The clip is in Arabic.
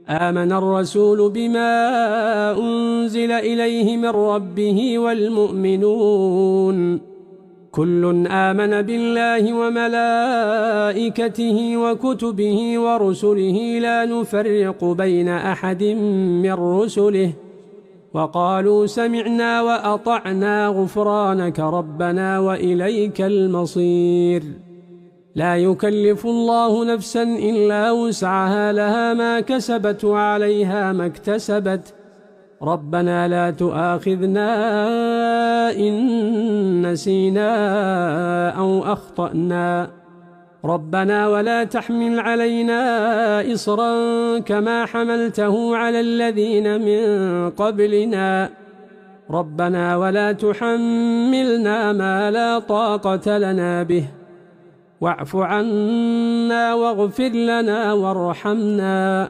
آمن الرسول بما أنزل إليه من ربه والمؤمنون كل آمن بالله وملائكته وكتبه ورسله لا نفرق بين أحد من رسله وقالوا سمعنا وأطعنا غفرانك ربنا وإليك المصير لا يكلف الله نفسا إلا وسعها لها ما كسبت وعليها ما اكتسبت ربنا لا تؤاخذنا إن نسينا أو أخطأنا ربنا ولا تحمل علينا إصرا كما حملته على الذين من قبلنا ربنا ولا تحملنا ما لا طاقة لنا به واعف عنا واغفر لنا وارحمنا